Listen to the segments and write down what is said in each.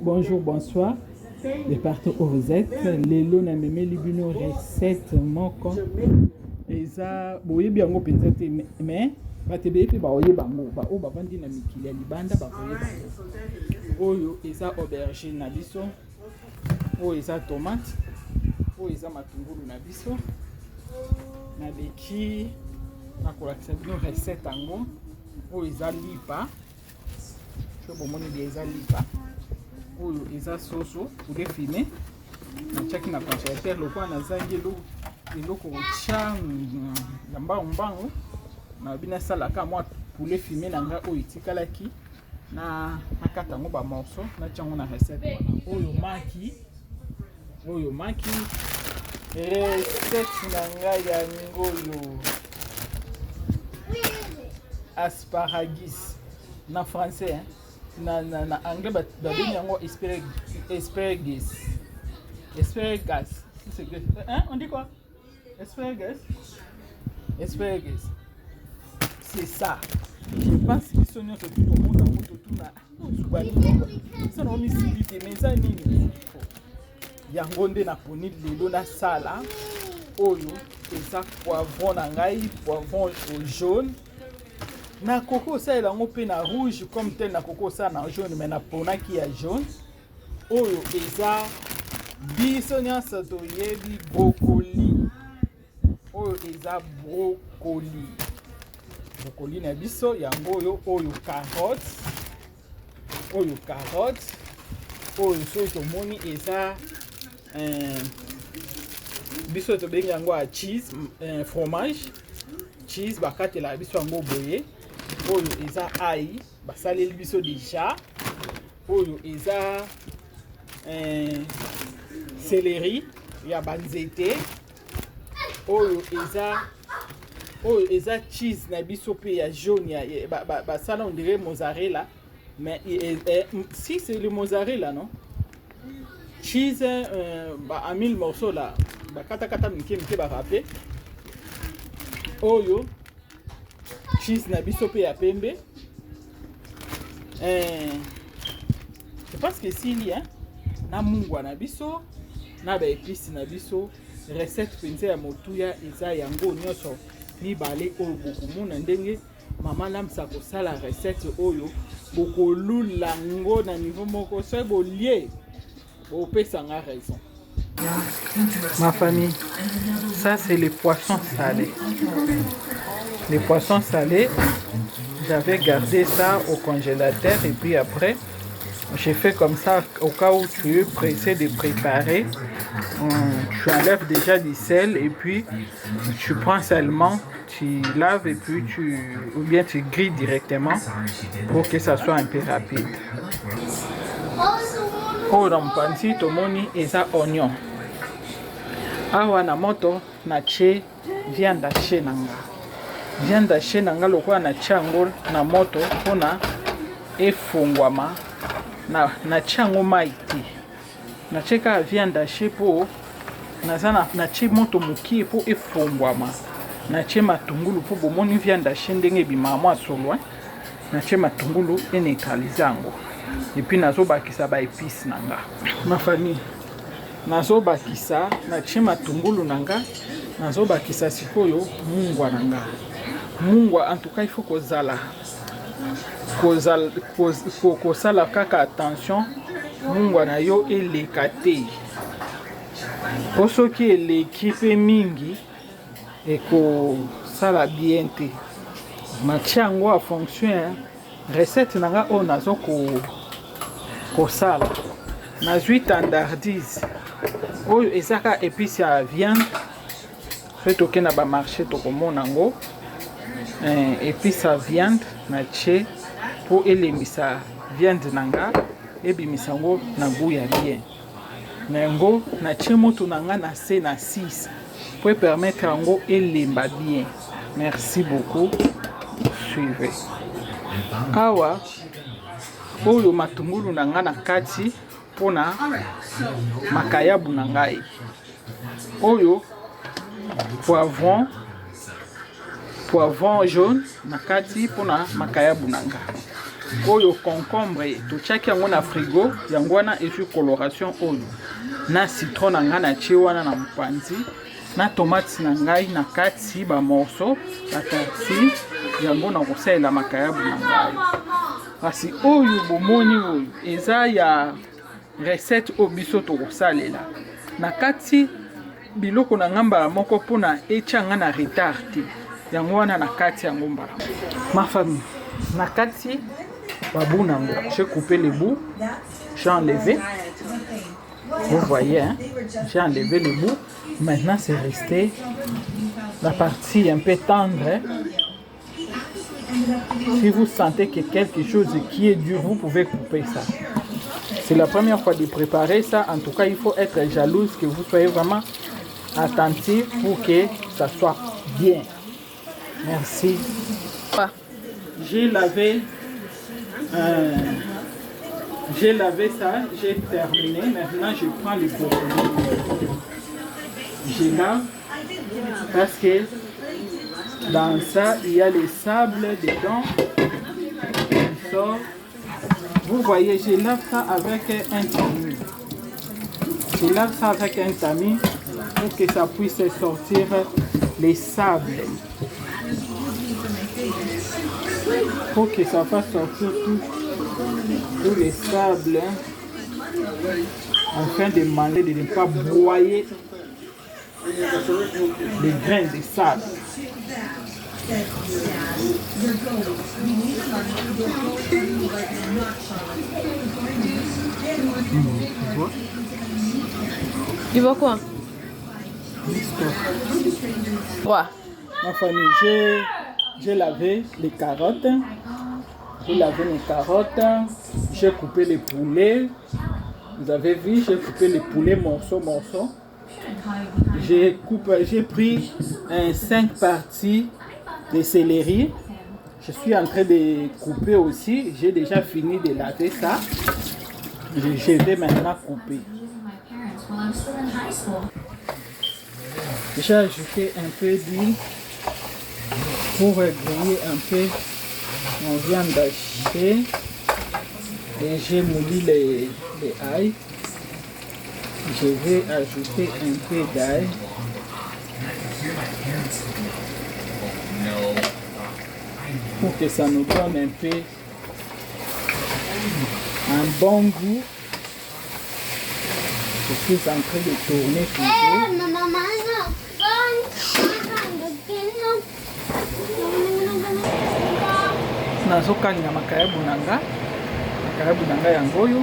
Bonjour, bonsoir. De partout où vous êtes, lelo na meme libino recette moko. Eza boye biango penza te mais batebe pe ba oye bango ba o ba vandi na mikili ya libanda ba oye bango. Oyo eza aubergine na biso. Oyo eza tomate. Oyo eza matungulu na biso. Na beki na kolakisa bino recette yango. Oyo eza lipa. Bon, mon idée est lipa. Oyo eza soso poulet fumé. Na chaki na congélateur loko na zangelo eloko cha yamba mbango. Na bina sala ka moi poulet fumé na nga oyo tikalaki na nakata ngo ba morceau na chango na recette wana. Oyo maki recette na nga ya ngolo asparagus na français hein. Na anglais ba bengi yango asparagus. C'est que hein, on dit quoi? Asparagus. C'est ça. Je pense que ce n'est tout le monde a tout na subani. Ça non misibite mais ça nini. Yango nde na poni lelo na sala. Oyo eza poivron na ngai, poivron jaune. Na coco ça il a un peu na rouge comme tel na coco ça na jaune mais na pona qui est jaune. Oyo eza biso nyasa to yebi brocoli. Oyo eza brocoli. Brocoli na biso yango oyo carotte. Oyo so to moni eza biso to bengi yango a cheese, fromage. Cheese bakate la biso yango boye. Oyo eza ail basali biso déjà. Oyo eza céleri ya banzete. Oyo eza cheese na biso pe ya jaune ya basala on dirait mozzarella mais si c'est le mozzarella non cheese à 1000 morceaux là bakata mike ba râpé. Oyo cheese na biso pe ya pembe. Je pense que s'il y a na mungwa na biso na ba épices na biso recette penza ya motuya eza yango nyonso mibale oyo bokomona ndenge mama lamsa kosala recette oyo bokolula ngo na niveau moko so bolie bopesanga raison. Ma famille, ça c'est les poissons salés. Les poissons salés, j'avais gardé ça au congélateur et puis après, j'ai fait comme ça au cas où tu es pressé de préparer. Tu enlèves déjà du sel et puis tu prends seulement, tu laves et puis ou bien tu grilles directement pour que ça soit un peu rapide. Oh, dans pansi tomoni et ça oignon. Awa na moto na che viande haché nanga. Viande haché nanga lokwa na chango na moto pona efungwama na chango maiti. Na cheka viande haché po na che moto mukie po efungwama. Na che matungulu po bomoni viande haché ndenge bimamwa solo. Na che matungulu neutralizango. Et puis nazo bakisa ba épices nanga. Ma famille nazo bakisa na chima tungulu nanga nazo bakisa sikoyo mungwa nanga. Mungwa en tout cas il faut kozala kaka attention mungwa na yo elekate. Osoki elekipe mingi eko sala bien te. Machango a fonction recette nanga o nazo ko sala na tandardise oyo ezaka épice ya viande fait toke na ba marché to komona ngo épice ya viande na che po elembisa viande nanga ebimisa ngo na goût ya bien na ngo na che moto nanga na C na 6 pour permettre ngo elemba bien. Merci beaucoup. Suivez. Awa oyo matungulu nanga na kati pona makayabu na ngai. Oyo poivron jaune na kati pona makayabu nanga. oyo concombre totiaki yango na frigo yango wana ezwi coloration oyo na citron na ngai natie wana na mopanzi na tomate na ngai na kati bamorso batartine yango na kosalela makayabu na ngai kasi oyo bomoni oyo eza ya recette oyo biso tokosalela na kati biloko na ngai mbala moko mpona etia ngai na retard te yango wana na kati yango mbala ma famille na kati babu nango j'ai coupé les bouts j'ai enlevé vous voyez hein? J'ai enlevé les bouts maintenant c'est resté la partie un peu tendre. Si vous sentez que quelque chose qui est dur, vous pouvez couper ça. C'est la première fois de préparer ça. En tout cas, il faut être jalouse, que vous soyez vraiment attentif pour que ça soit bien. Merci. J'ai lavé ça, j'ai terminé. Maintenant, je prends le brocoli. Je lave parce que dans ça, il y a le sable dedans. Il sort. Vous voyez, je lave ça avec un tamis. Je lave ça avec un tamis pour que ça puisse sortir les sables. Pour que ça fasse sortir tous les sables. Afin de demander de ne pas broyer les grains de sable. Tu vois quoi? Ouais. Ma famille, j'ai lavé les carottes. J'ai lavé les carottes. J'ai coupé les poulets. Vous avez vu, j'ai coupé les poulets morceaux. J'ai pris 5 parties de céleri. Je suis en train de couper aussi. J'ai déjà fini de laver ça. Je vais maintenant couper. J'ai ajouté un peu d'huile pour griller un peu mon viande hachée. Et j'ai moulu les ail. Je vais ajouter un peu d'ail. Pour que ça nous donne un peu un bon goût. Je suis en train de tourner toujours. Nazokalinga makayabu nanga yango oyo.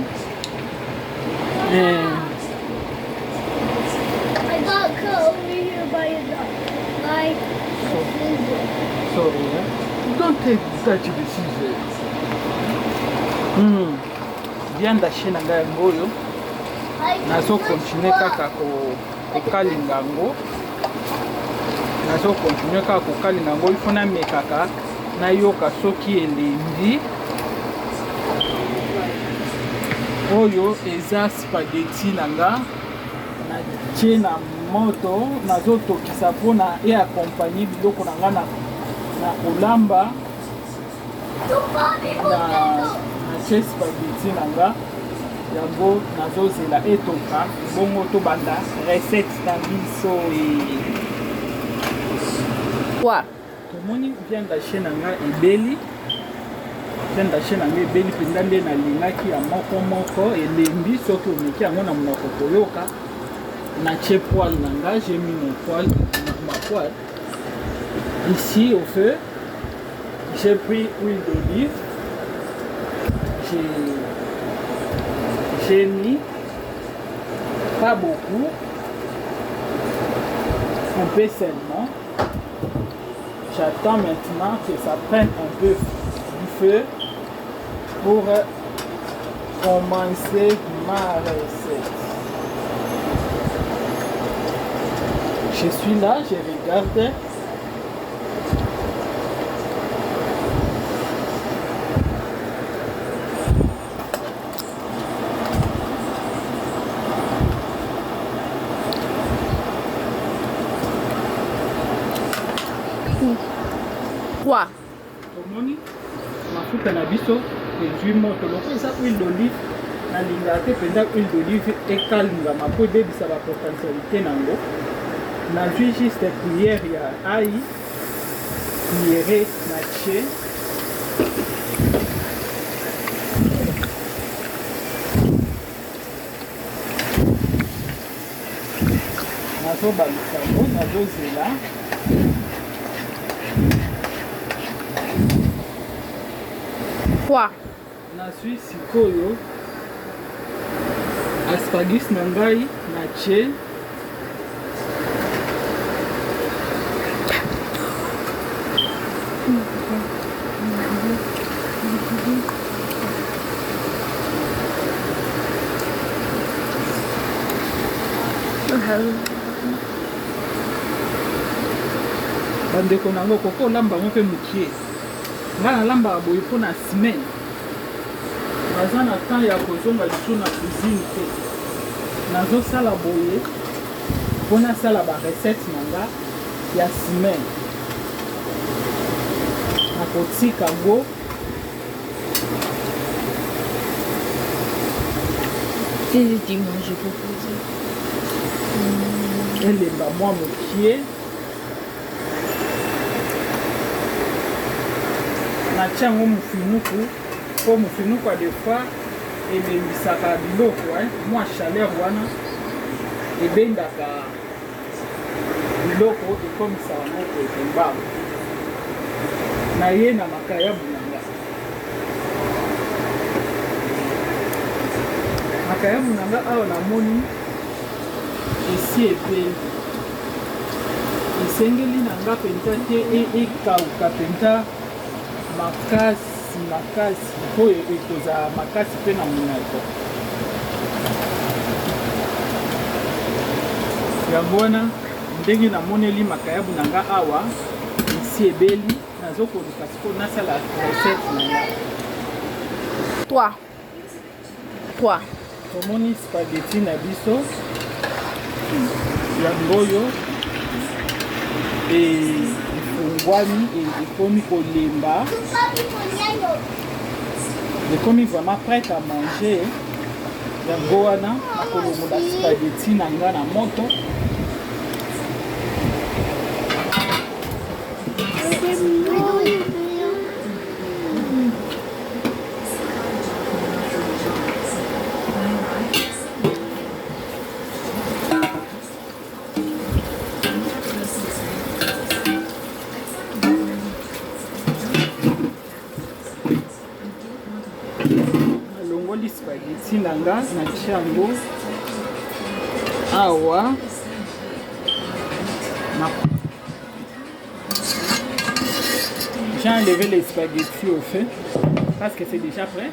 Sorry, don't touch the scissors. Viande hachée nanga yango oyo. Nazo continuer kaka kokalinga yango. Nazo continuer kaka kokalinga yango. Il faut na mekaka na yoka soki elendi. Oyo eza spaghetti nanga. Na tie na moto nazo tokisa pona e accompagner biloko nanga na kolamba na tie spaghetti nanga yango nazozela etoka bongo tobanda recette na biso Quoi? tomoni viande hachée nanga ebeli. Viande hachée nanga ebeli mpenza nde nalingaki ya moko elembi soki omeki yango na monoko koyoka. Natie poêle nanga, j'ai mis ma poêle ici au feu. J'ai pris huile d'olive. J'ai mis pas beaucoup, un peu seulement. J'attends maintenant que ça prenne un peu du feu pour commencer ma recette. Je suis là, je regarde. Quoi? Tomoni mafuta na biso ezwi moto loko eza huile d'olive nalingaka te mpenza huile d'olive ekalingama mpo ebebisa bapotentialité nango. Nazwi juste cuillère ya ai cuillere na tie nazobalisa yango nazozela nazwi sikoyo asparagus na ngai na tie bandeko nango koko olamba yango mpe mokie ngai nalambaka boye mpo na semaine baza na temps ya kozonga lisu na cuisine te nazosala boye mpo nasala barecette na nga ya semaine nakotika go Et dimanche, je propose. elemba mwa mokie natia yango mofinuku mpo mofinuku ya des fois ebendisaka biloko mwa chaleur wana ebendaka biloko ekomisaka moko ekembama na ye na makayabu nanga makayabu nanga awa namoni esi ebeli esengeli nanga mpenza te ekauka mpenza makasi mpo ekozala makasi mpe na monoko yango wana ndenge namoneli makayabu na nga awa esi ebeli nazokoluka siko nasala recette na nga. Tomoni spaghetti na biso yango oyo efungwami ekomi kolemba ekomi vraiment prête à manger yango wana nakolongola spaghetti na nga na moto nalongoli spaghetti na nga natia yango awa j'ai enlevé les spaghettis au feu parce que c'est déjà prêt.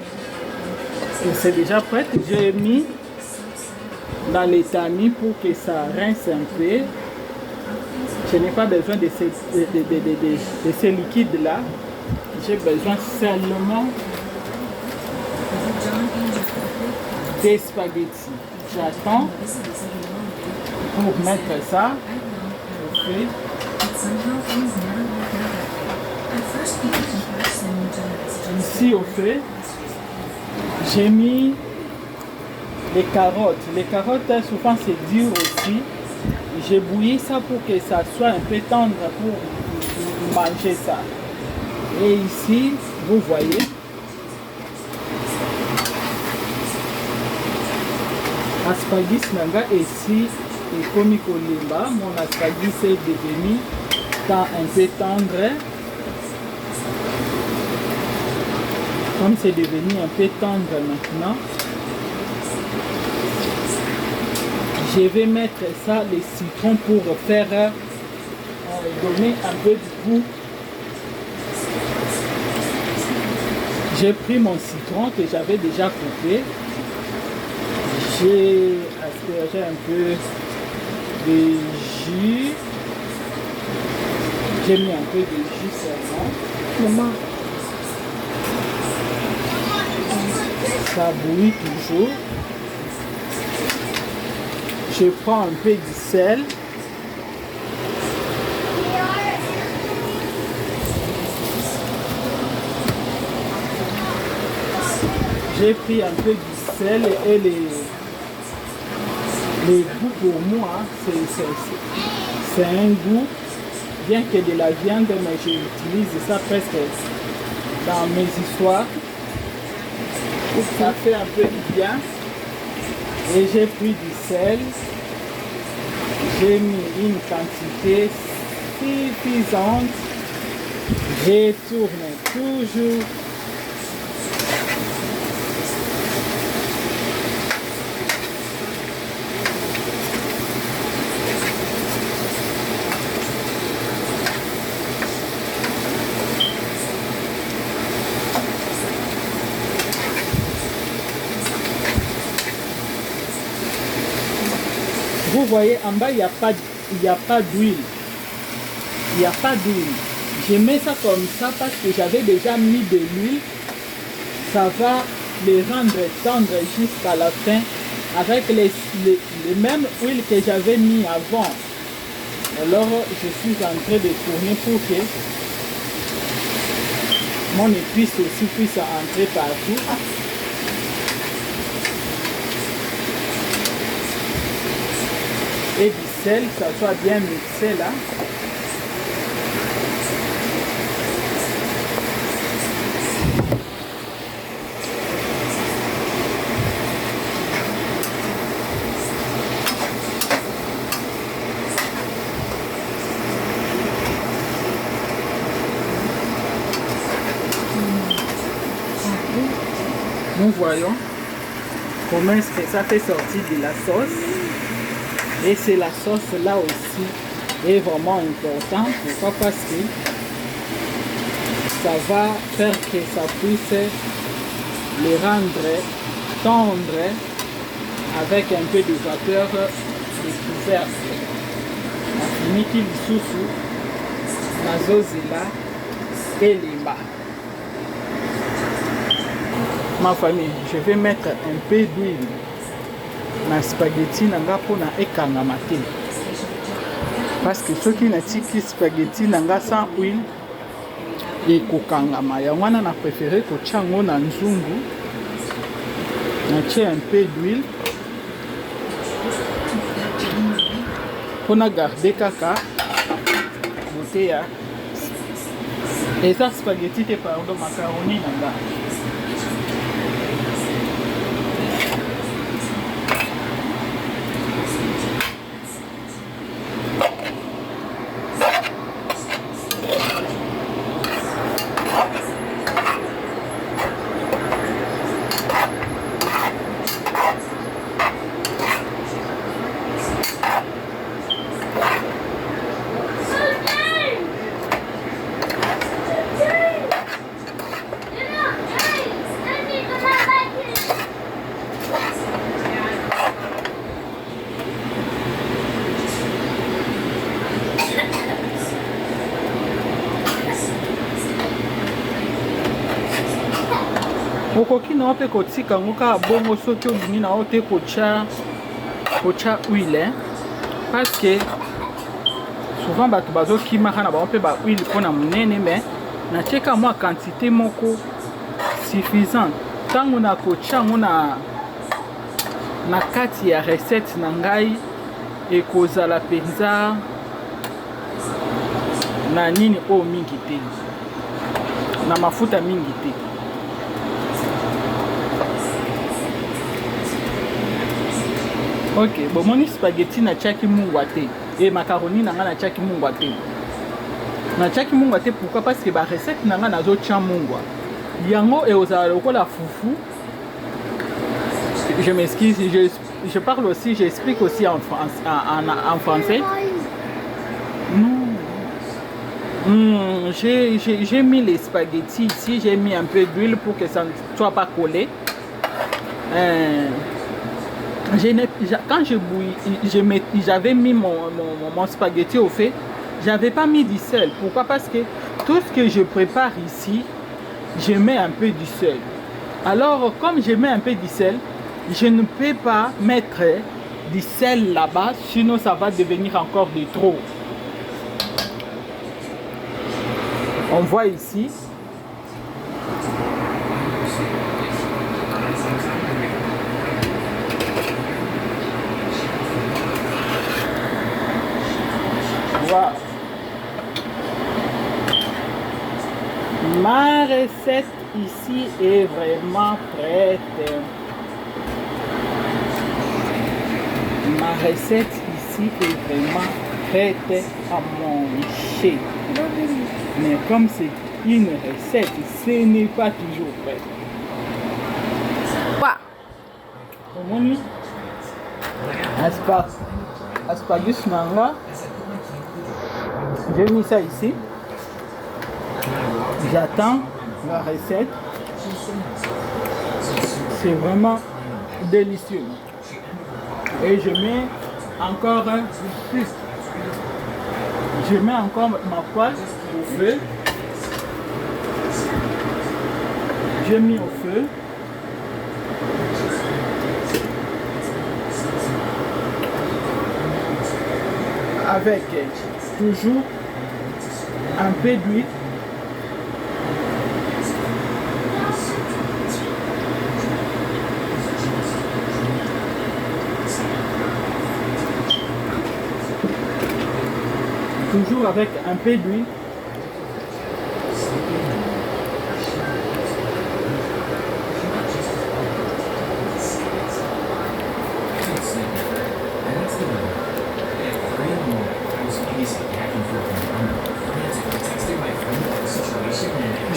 C'est déjà prêt. J'ai mis dans les tamis pour que ça rince un peu. Je n'ai pas besoin de ces liquides là. J'ai besoin seulement des spaghettis. J'attends pour mettre ça au feu. Ici au feu, j'ai mis les carottes. Les carottes souvent c'est dur aussi. J'ai bouilli ça pour que ça soit un peu tendre pour manger ça. Et ici, vous voyez, asparagus nanga ici et comme kolimba, mon asparagus est devenu un peu tendre. Comme c'est devenu un peu tendre maintenant, je vais mettre ça, les citrons, pour faire donner un peu de goût. J'ai pris mon citron que j'avais déjà coupé. J'ai aspergé un peu de jus. J'ai mis un peu de jus seulement. Maman. Ça bouillit toujours. Je prends un peu de sel. J'ai pris un peu du sel et les goûts pour moi, c'est un goût, bien que de la viande, mais j'utilise ça presque dans mes histoires. Ça fait un peu du bien. Et j'ai pris du sel. J'ai mis une quantité suffisante. Je tourne toujours. Vous voyez, en bas, il n'y a pas d'huile. Il n'y a pas d'huile. Je mets ça comme ça parce que j'avais déjà mis de l'huile. Ça va les rendre tendres jusqu'à la fin avec les mêmes huiles que j'avais mis avant. Alors, je suis en train de tourner pour que mon épice aussi puisse entrer partout. Et du sel, ça soit bien mixé là. Nous voyons comment est-ce que ça fait sortir de la sauce. Et c'est la sauce là aussi est vraiment importante. Pourquoi? Parce que ça va faire que ça puisse les rendre tendres avec un peu de vapeur découverte. On finit qu'il sous la zozila et les bas. Ma famille, je vais mettre un peu d'huile na spaghetti nanga pona ekangama te. Parce que ceux qui n'atiki spaghetti nanga sans huile et kokangama. Ya wana na préféré ko chango na nzungu. Na tie un peu d'huile. Pona garder kaka beauté ya. Et ça spaghetti te pardon macaroni nanga. Okoki na ope kotika ngoka bongo soki olingi na ote kocha huile parce que souvent bato bazokimaka na bango mpe ba huile mpona monene mais na tieka mwa quantité moko suffisante ntango na kotia ngo na kati ya recette na ngai ekozala mpenza na nini oyo mingi te na mafuta mingi te. Ok, bon, mon spaghetti na tchaki mungwate et macaroni na na tchaki mungwate. Na tchaki mungwate pourquoi? Parce que ba recette na na zo tcha mungwa. Yango et aux la foufou. Je m'excuse, je parle aussi, j'explique aussi en français. Non. J'ai mis les spaghettis ici, j'ai mis un peu d'huile pour que ça ne soit pas collé. Quand je bouillis, j'avais mis mon spaghetti au fait, j'avais pas mis du sel. Pourquoi? Parce que tout ce que je prépare ici, je mets un peu du sel. Alors, comme je mets un peu du sel, je ne peux pas mettre du sel là-bas, sinon ça va devenir encore de trop. On voit ici. recette ici est vraiment prête. Ma recette ici est vraiment prête à manger. Mais comme c'est une recette, ce n'est pas toujours prêt. Quoi? Comment asparagus manga. J'ai mis ça ici. J'attends la recette. C'est vraiment délicieux. Et je mets encore plus. Je mets encore ma poêle au feu. J'ai mis au feu. Avec toujours un peu d'huile. Toujours avec un peu d'huile.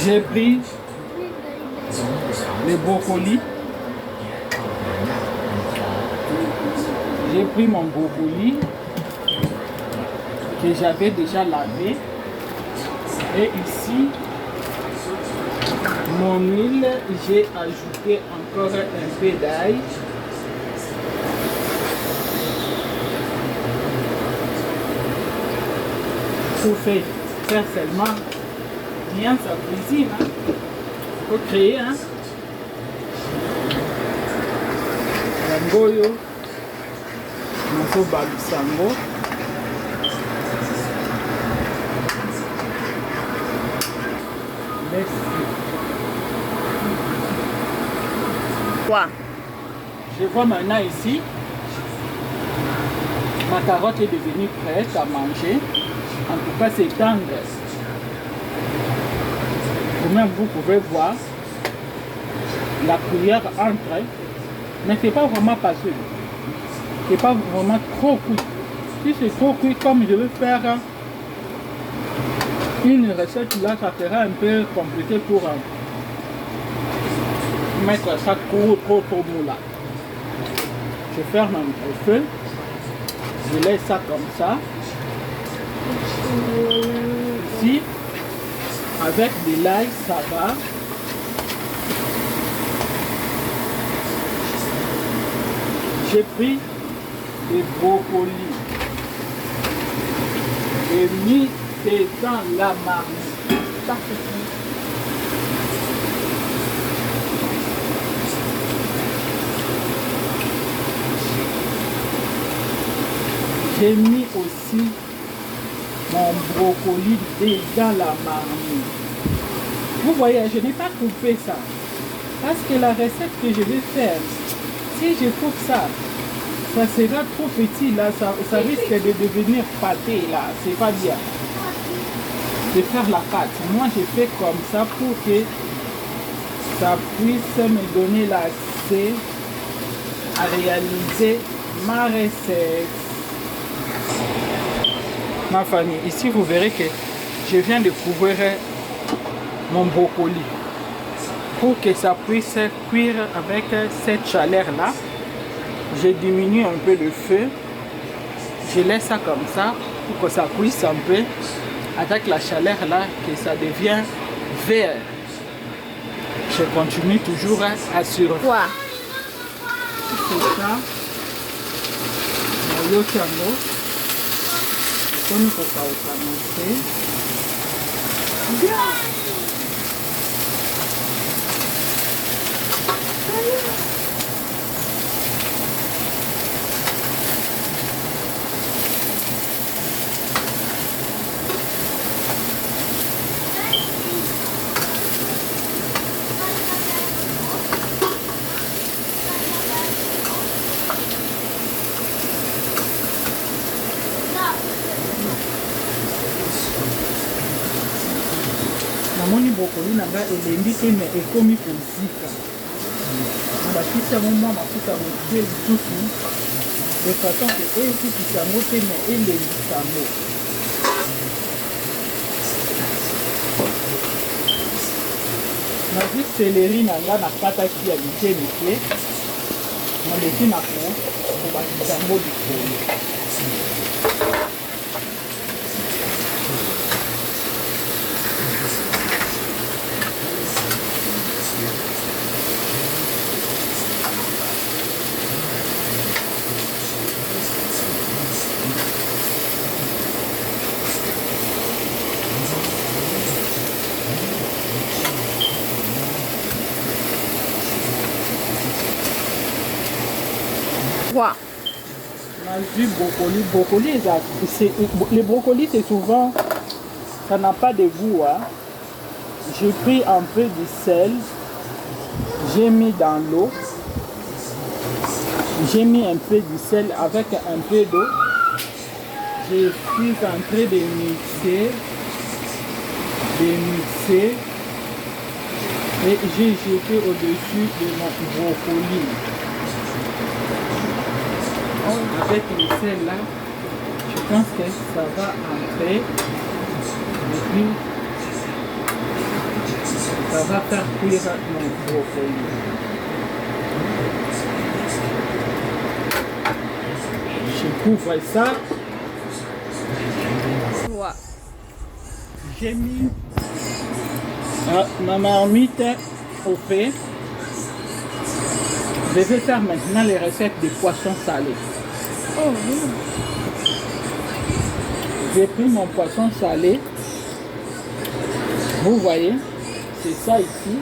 J'ai pris les brocolis. J'ai pris mon brocoli que j'avais déjà lavé. Et ici, mon huile, j'ai ajouté encore un peu d'ail. Pour faire seulement bien sa cuisine. Il faut créer. Langoyo, Naso Balusango. Merci. Quoi? Je vois maintenant ici, ma carotte est devenue prête à manger. En tout cas, c'est tendre. Vous-même, vous pouvez voir la cuillère entre, mais ce n'est pas vraiment passé. Ce n'est pas vraiment trop cuit. Si c'est trop cuit, comme je veux faire une recette, là, ça sera un peu compliqué pour mettre ça trop mou là. Je ferme un peu le feu. Je laisse ça comme ça. Ici, avec de l'ail, ça va. J'ai pris des brocolis et mis dans la marmite. Ça, j'ai mis aussi mon brocoli dans la marmite. Vous voyez, je n'ai pas coupé ça. Parce que la recette que je vais faire, si je coupe ça, ça sera trop petit là, ça risque de devenir pâté là, c'est pas bien. De faire la pâte. Moi je fais comme ça pour que ça puisse me donner l'accès à réaliser ma recette. Ma famille, ici vous verrez que je viens de couvrir mon brocoli pour que ça puisse cuire avec cette chaleur là. Je diminue un peu le feu, je laisse ça comme ça pour que ça cuise un peu avec la chaleur là, que ça devient vert. Je continue toujours à surveiller. Quoi? C'est ça. Le canot. Comme il faut pas au namoni brocoli céleri nanga elendi te mais ekomi kozika na bakisi yango mwa mafuta moke lisusu de façon ke eyekikisa yango te mais elendisa yango. nazwi céleri nanga nakataki ya mike mike naleki na kobakisa yango likolo. Trois. Du brocoli. Les brocolis, c'est souvent, ça n'a pas de goût. Hein. J'ai pris un peu de sel, j'ai mis dans l'eau, j'ai mis un peu de sel avec un peu d'eau. Je suis en train de mixer, et j'ai jeté au-dessus de mon brocoli. Avec le sel là, je pense que ça va entrer et puis ça va faire cuire mon brocoli. Je couvre ça. Trois. J'ai mis ma marmite au fait. Je vais faire maintenant les recettes de poissons salés. Oh oui. J'ai pris mon poisson salé. Vous voyez, c'est ça ici.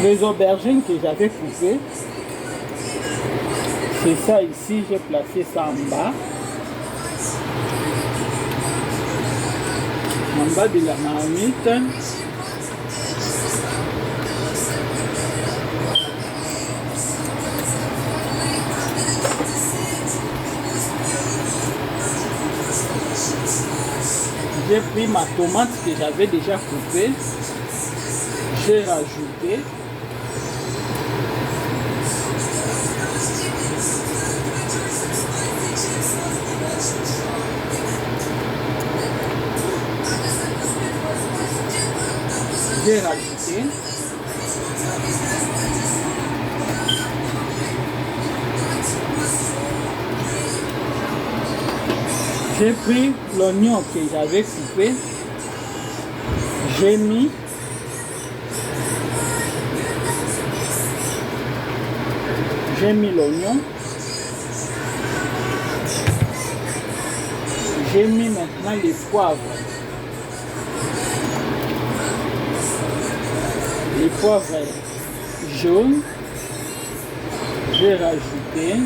Les aubergines que j'avais coupées, c'est ça ici, j'ai placé ça en bas. En bas de la marmite. J'ai pris ma tomate que j'avais déjà coupée. J'ai rajouté. J'ai rajouté. J'ai pris l'oignon que j'avais coupé. J'ai mis. J'ai mis l'oignon. J'ai mis maintenant les poivres. Les poivres jaunes, j'ai rajouté.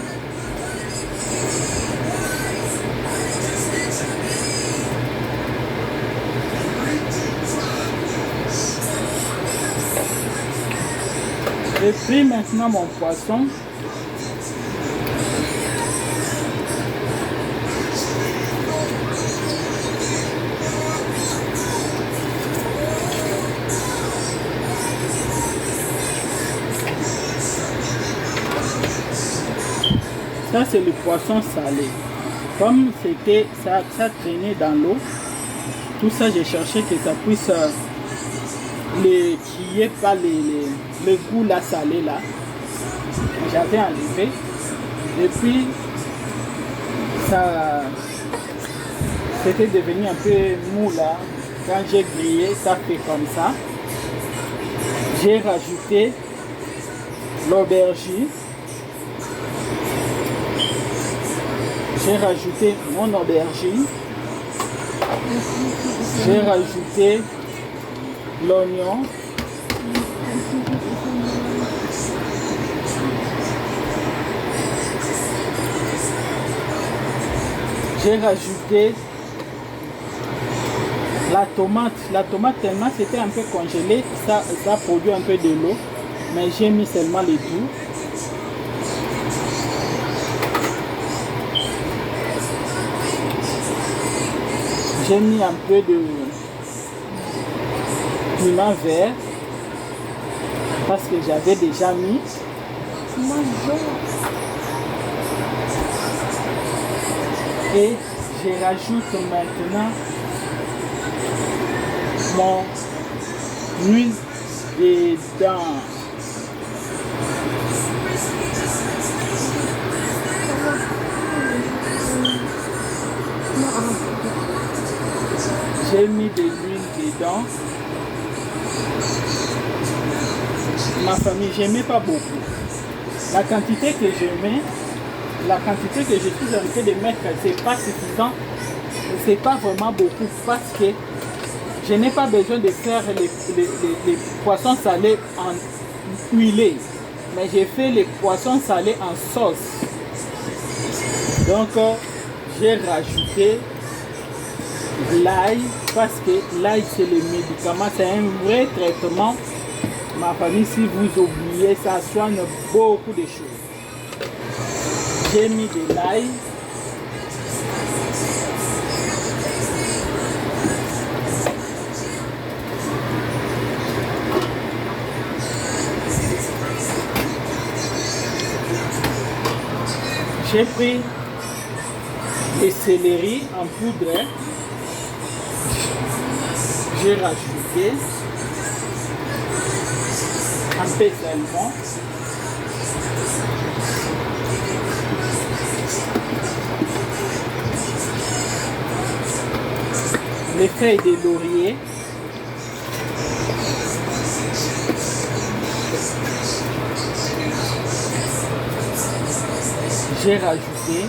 J'ai pris maintenant mon poisson. Ça c'est le poisson salé. Comme c'était ça traînait dans l'eau, tout ça j'ai cherché que ça puisse qu'il n'y ait pas le goût là salé là. J'avais enlevé. Et puis ça c'était devenu un peu mou là. Quand j'ai grillé, ça fait comme ça. J'ai rajouté l'aubergine. J'ai rajouté mon aubergine. J'ai rajouté l'oignon. J'ai rajouté la tomate. La tomate tellement c'était un peu congelé, ça produit un peu de l'eau. Mais j'ai mis seulement les tout. J'ai mis un peu de piment vert parce que j'avais déjà mis. Et je rajoute maintenant mon huile dedans. J'ai mis de l'huile dedans. Ma famille, je n'aimais pas beaucoup. La quantité que je mets, la quantité que je suis en train de mettre, c'est pas suffisant. C'est pas vraiment beaucoup parce que je n'ai pas besoin de faire les poissons salés en huilé. Mais j'ai fait les poissons salés en sauce. Donc, j'ai rajouté l'ail parce que l'ail c'est le médicament, c'est un vrai traitement. Ma famille, si vous oubliez, ça soigne beaucoup de choses. J'ai mis de l'ail. J'ai pris des céleri en poudre. J'ai rajouté un peu seulement. Les feuilles de laurier. J'ai rajouté.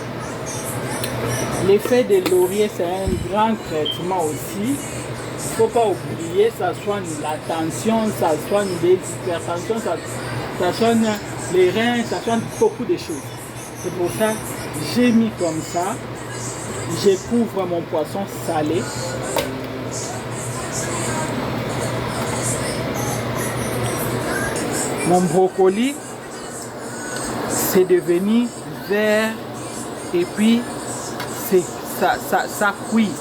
Les feuilles de laurier, c'est un grand traitement aussi. Il ne faut pas oublier, ça soigne la tension, ça soigne l'hypertension, ça soigne les reins, ça soigne beaucoup de choses. C'est pour ça que j'ai mis comme ça. Je couvre mon poisson salé. Mon brocoli, c'est devenu vert et puis ça cuit.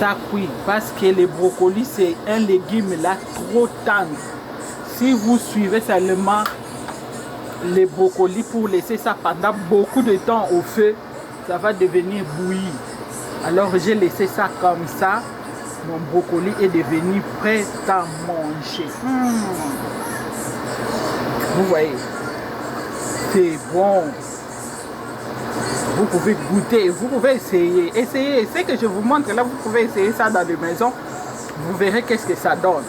Ça cuit parce que le brocoli c'est un légume là trop tendre. Si vous suivez seulement les brocolis pour laisser ça pendant beaucoup de temps au feu, ça va devenir bouilli. Alors j'ai laissé ça comme ça. Mon brocoli est devenu prêt à manger. Vous voyez, c'est bon. Vous pouvez goûter, vous pouvez essayer. Essayez, ce que je vous montre là, vous pouvez essayer ça dans les maisons. Vous verrez qu'est-ce que ça donne.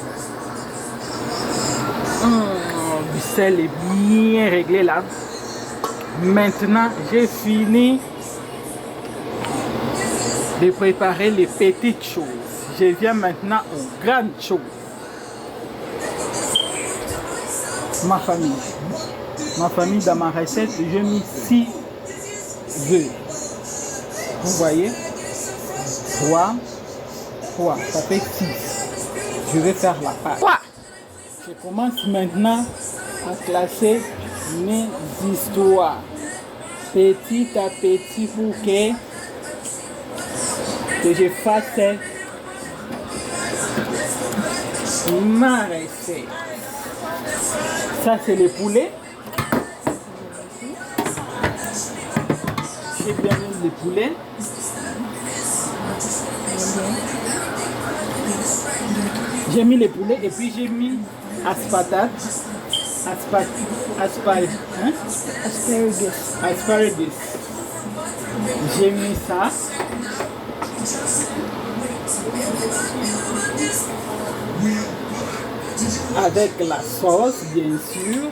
Le sel est bien réglé là. Maintenant, j'ai fini de préparer les petites choses. Je viens maintenant aux grandes choses. Ma famille, dans ma recette, j'ai mis 6 œufs. Vous voyez, 3, ça fait 6. Je vais faire la pâte. Je commence maintenant à classer mes histoires petit à petit pour que je fasse ma recette. Ça c'est le poulet. J'ai bien mis le poulet. J'ai mis le poulet et puis j'ai mis asparagus. J'ai mis ça. Avec la sauce, bien sûr.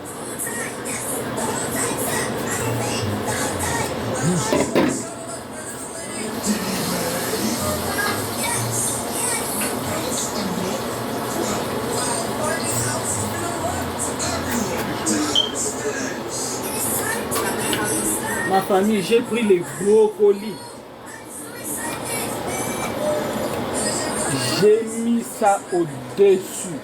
Ma famille, j'ai pris les brocolis. J'ai mis ça au-dessus.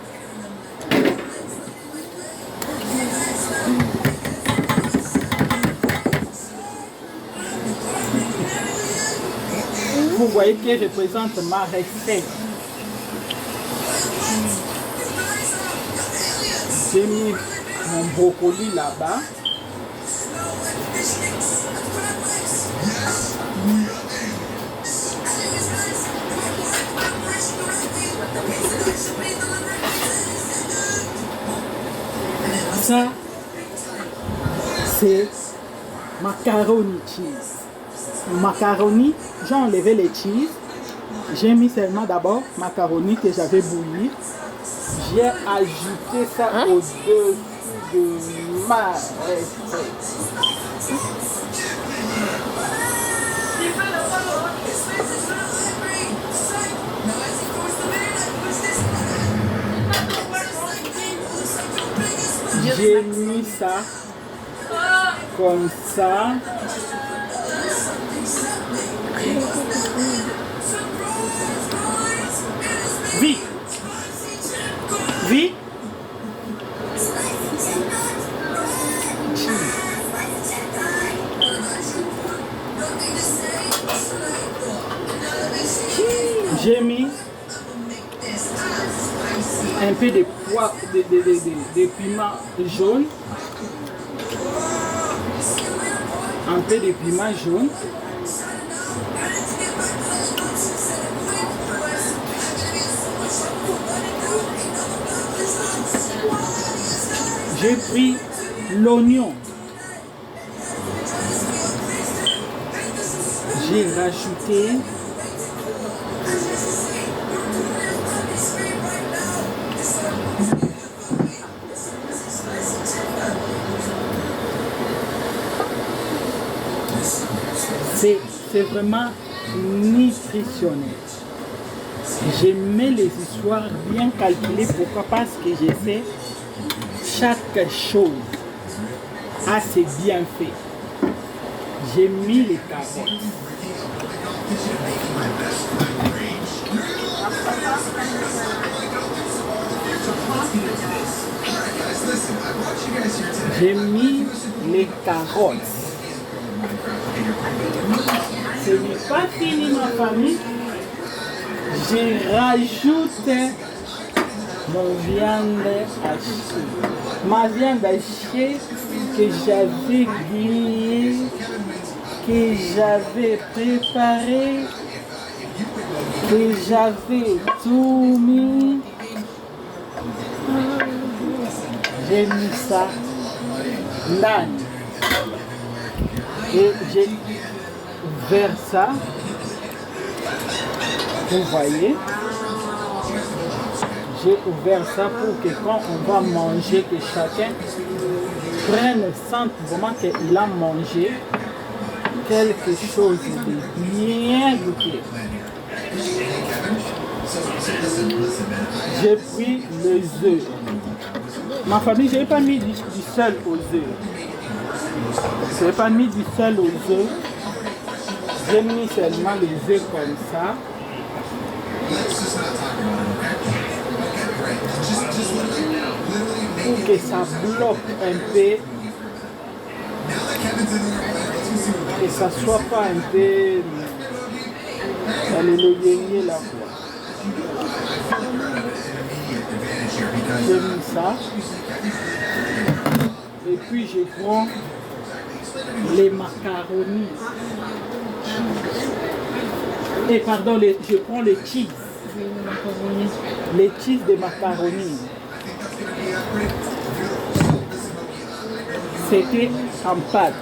Vous voyez qui représente ma recette. J'ai mis mon brocoli là-bas. Ça, c'est macaroni cheese. Macaroni, j'ai enlevé les cheese. J'ai mis seulement d'abord macaroni que j'avais bouilli. J'ai ajouté ça au-dessus de ma recette. J'ai mis ça comme ça. Vite. Vite. J'ai mis un peu de poivre, de piment jaune. Un peu de piment jaune. J'ai pris l'oignon. J'ai rajouté c'est vraiment nutritionnel. Je mets les histoires bien calculées. Pourquoi? Parce que je sais chaque chose assez bien fait. J'ai mis les carottes. J'ai mis les carottes. Ce n'est pas fini ma famille. Je rajoute mon viande hachée. Ma viande hachée que j'avais grillée, que j'avais préparée, que j'avais tout mis. J'ai mis ça là. Et j'ai ouvert ça. Vous voyez, j'ai ouvert ça pour que quand on va manger, que chacun prenne, sente vraiment qu'il a mangé quelque chose de bien goûté. J'ai pris les œufs. Ma famille, je n'ai pas mis du sel aux œufs. Je n'ai pas mis du sel aux œufs. J'ai mis seulement les œufs comme ça. Pour que ça bloque un peu. Que ça ne soit pas un peu dans le loyer là. J'ai mis ça. Et puis je prends les macaronis. Et pardon, je prends les cheese. Les cheese de macaroni. C'était en pâte.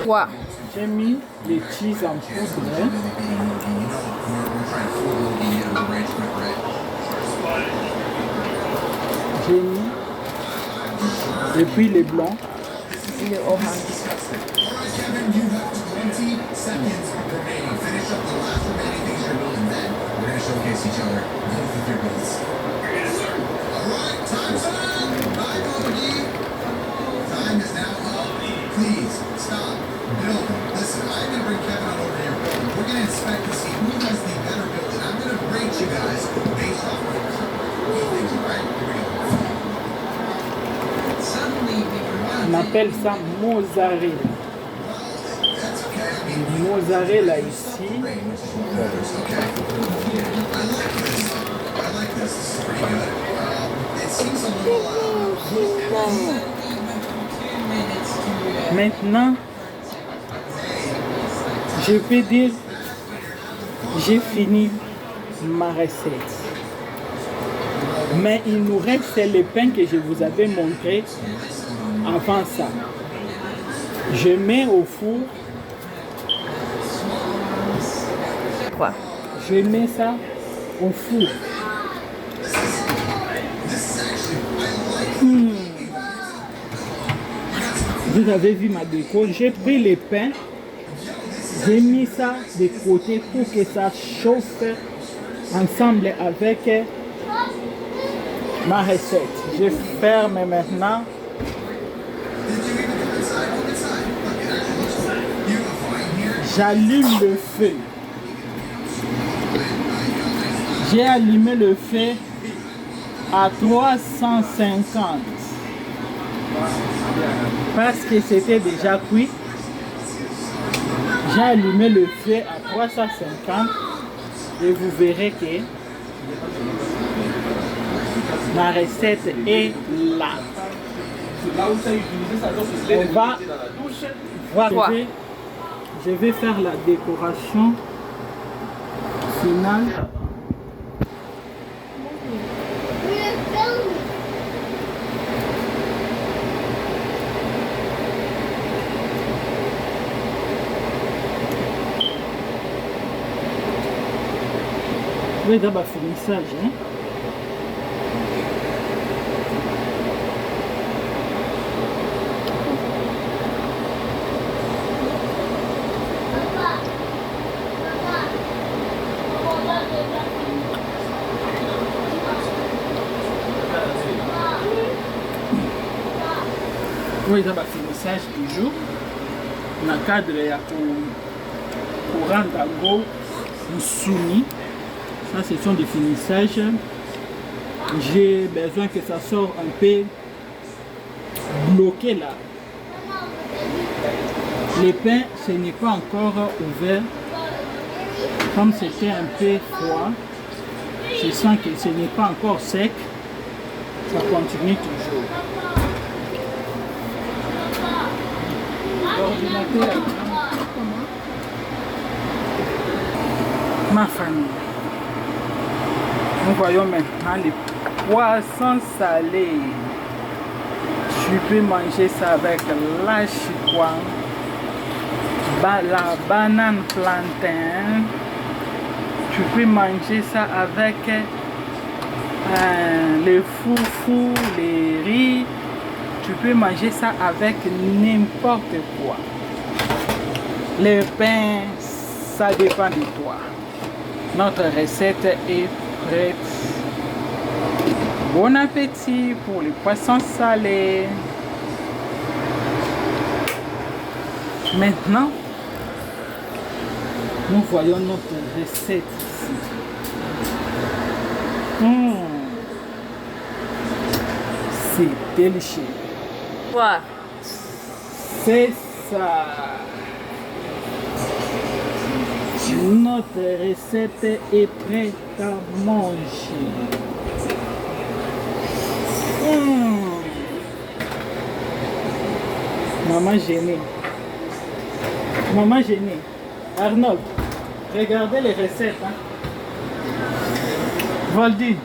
Quoi? J'ai mis les cheese en poudre. J'ai mis. Et puis les blancs. Le orange. gonna showcase each other both with your builds. Alright, time's up! Bye, Bogey! Time is now up. Please, stop. Bill, listen, I'm gonna bring Kevin on over here. We're gonna inspect to see who does the better build, and I'm gonna rate you guys based off of your things, alright? Here we go. Suddenly, On appelle ça mozzarella. Mozzarella ici. Maintenant, je peux dire, j'ai fini ma recette. Mais il nous reste le pain que je vous avais montré avant ça. Je mets au four. Quoi? Je mets ça au four. Vous avez vu ma déco. J'ai pris les pains. J'ai mis ça de côté pour que ça chauffe ensemble avec ma recette. Je ferme maintenant. J'allume le feu. J'ai allumé le feu à 350 parce que c'était déjà cuit. J'ai allumé le feu à 350 et vous verrez que ma recette est là. On va voir. Je vais faire la décoration finale. Oui, d'abord finissage. Hein? Oui, d'abord finissage toujours. Dans le cadre pour rendre en gros soumis. Ça, ce sont des finissages. J'ai besoin que ça sorte un peu bloqué là. Les pains, ce n'est pas encore ouvert. Comme c'était un peu froid, je sens que ce n'est pas encore sec. Ça continue toujours. L'ordinateur. Ma famille. Nous voyons maintenant les poissons salés. Tu peux manger ça avec la chikwa, la banane plantain. Tu peux manger ça avec les foufous, les riz. Tu peux manger ça avec n'importe quoi. Le pain, ça dépend de toi. Notre recette est prête. Bon appétit pour les poissons salés. Maintenant, nous voyons notre recette ici. C'est délicieux. Quoi? C'est ça. Notre recette est prête à manger. Maman gênée. Maman gênée. Arnold, regardez les recettes. Hein? Valdi,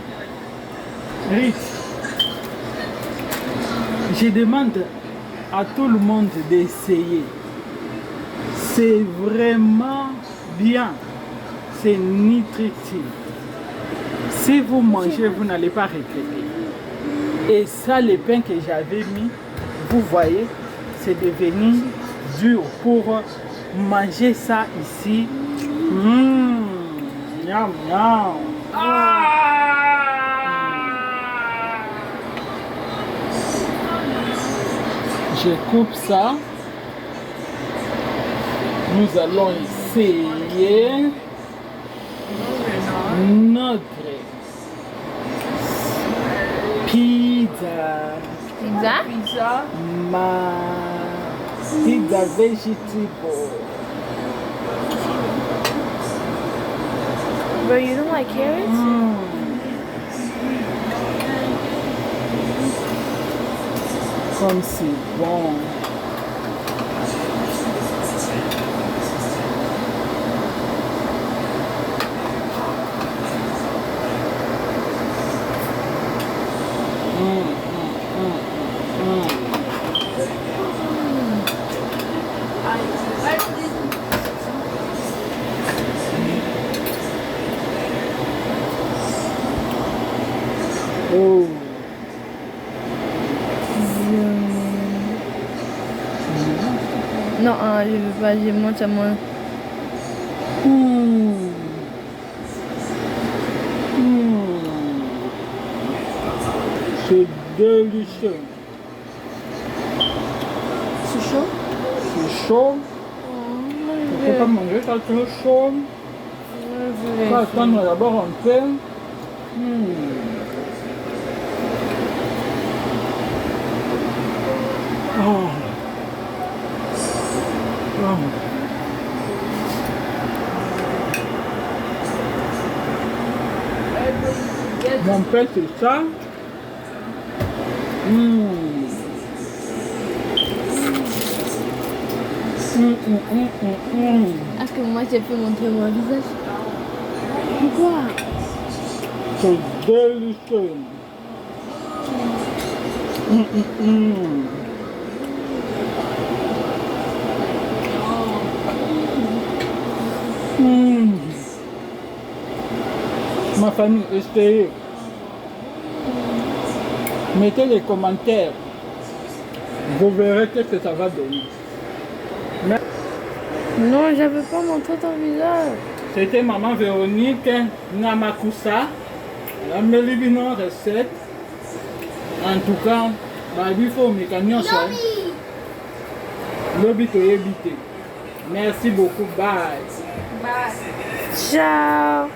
Rich, je demande à tout le monde d'essayer. C'est vraiment bien. C'est nutritif. Si vous mangez, vous n'allez pas regretter. Et ça, le pain que j'avais mis, vous voyez, c'est devenu dur pour manger ça ici. Miam, miam. Je coupe ça. Nous allons essayer notre pizza. Pizza? Ma pizza vegetable. Bro, you don't like carrots? Comme c'est bon. Oh. Non, je veux pas, je monte à moi. C'est délicieux. C'est chaud? C'est chaud. Tu peux pas manger ça trop chaud. Tu peux attendre d'abord un peu. Mon père, c'est ça. Est-ce que moi, j'ai pu montrer mon visage? Pourquoi? C'est délicieux. Ma famille, essayez. Mettez les commentaires. Vous verrez ce que ça va donner. Non, je veux pas montrer ton visage. C'était maman Véronique Namakusa, la Melibino recette. En tout cas, il faut mécaniser ça. Lobby to éviter. Merci beaucoup. Bye. Ciao.